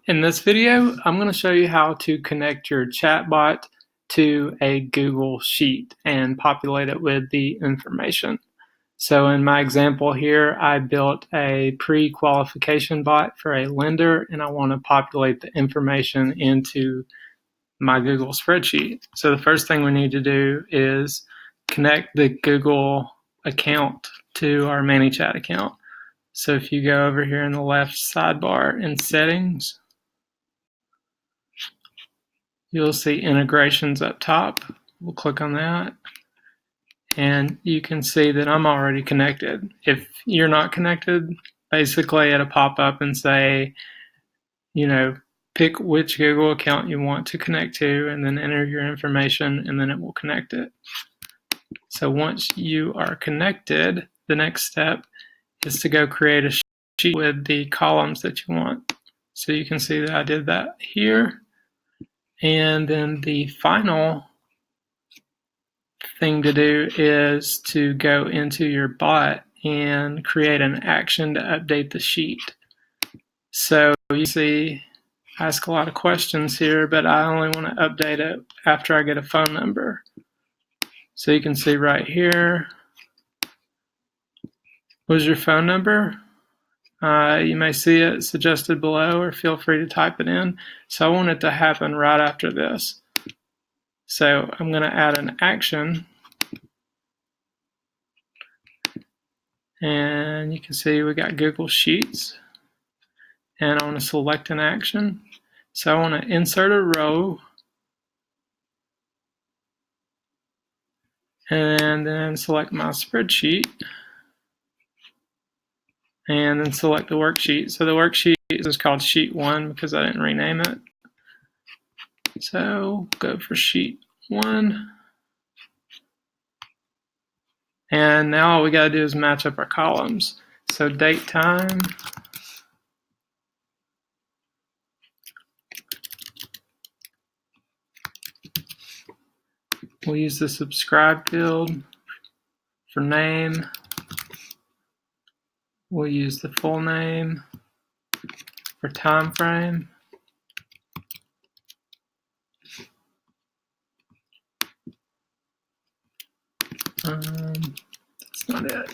In this video, I'm going to show you how to connect your chatbot to a Google Sheet and populate it with the information. So in my example here, I built a pre-qualification bot for a lender, and I want to populate the information into my Google spreadsheet. So the first thing we need to do is connect the Google account to our ManyChat account. So if you go over here in the left sidebar in settings, you'll see integrations up top. We'll click on that, and you can see that I'm already connected. If you're not connected, basically it'll pop up and say, pick which Google account you want to connect to, and then enter your information, and then it will connect it. So once you are connected, the next step is to go create a sheet with the columns that you want. So you can see that I did that here. And then the final thing to do is to go into your bot and create an action to update the sheet. So you see, I ask a lot of questions here, but I only want to update it after I get a phone number. So you can see right here, what is your phone number? You may see it suggested below, or feel free to type it in. So I want it to happen right after this. So I'm going to add an action, and you can see we got Google Sheets, and I want to select an action. So I want to insert a row, and then select my spreadsheet, and then select the worksheet. So the worksheet is called Sheet 1 because I didn't rename it. So go for Sheet 1. And now all we got to do is match up our columns. So date, time, we'll use the subscribe field. For name, we'll use the full name. For time frame, that's not it.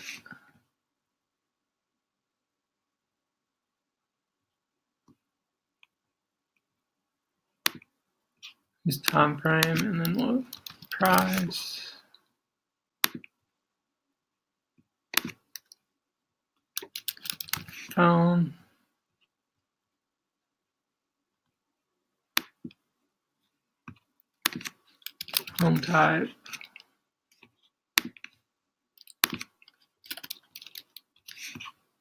Use time frame, and then we'll price. Phone. Home type.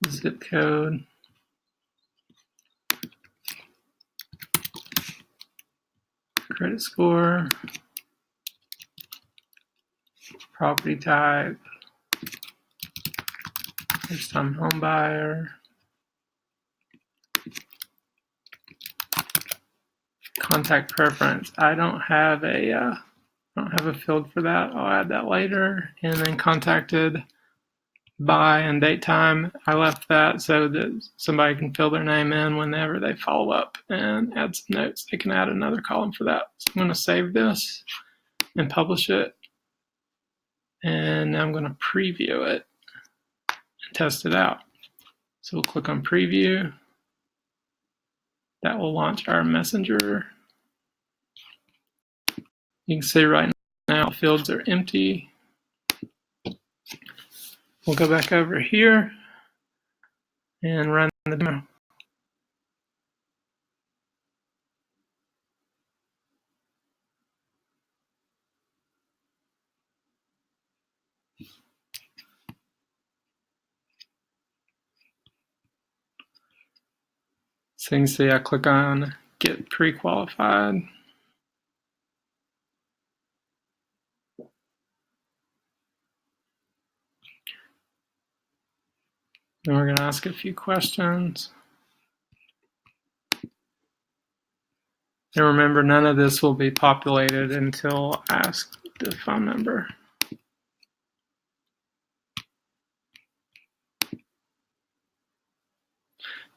Zip code. Credit score. Property type. First time home buyer. Contact preference. I don't have a field for that. I'll add that later. And then contacted by and date time. I left that so that somebody can fill their name in whenever they follow up and add some notes. They can add another column for that. So I'm going to save this and publish it. And now I'm going to preview it and test it out. So we'll click on preview. That will launch our messenger. You can see right now the fields are empty. We'll go back over here and run the demo. So you can see I click on Get Pre-Qualified. Then we're going to ask a few questions. And remember, none of this will be populated until I ask the phone number.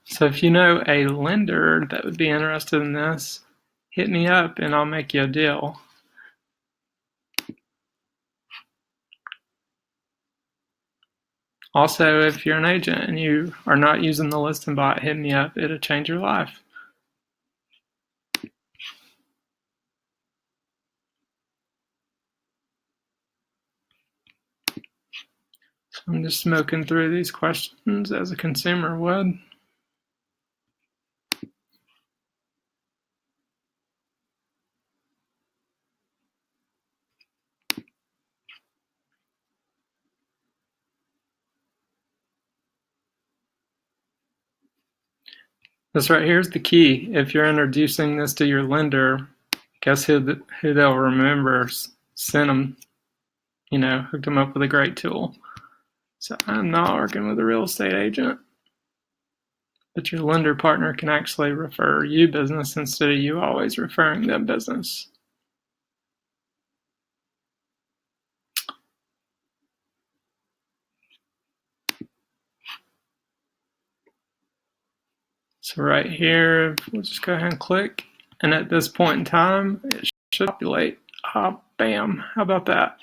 So if you know a lender that would be interested in this, hit me up and I'll make you a deal. Also, if you're an agent and you are not using the listing bot, hit me up. It'll change your life. So I'm just smoking through these questions as a consumer would. This right here is the key. If you're introducing this to your lender, guess who they'll remember sent them, hooked them up with a great tool. So I'm not working with a real estate agent, but your lender partner can actually refer you business instead of you always referring them business. So right here, we'll just go ahead and click, and at this point in time, it should populate. Bam, how about that?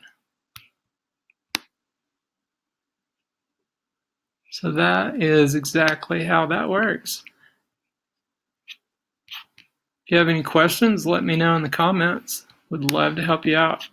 So that is exactly how that works. If you have any questions, let me know in the comments. Would love to help you out.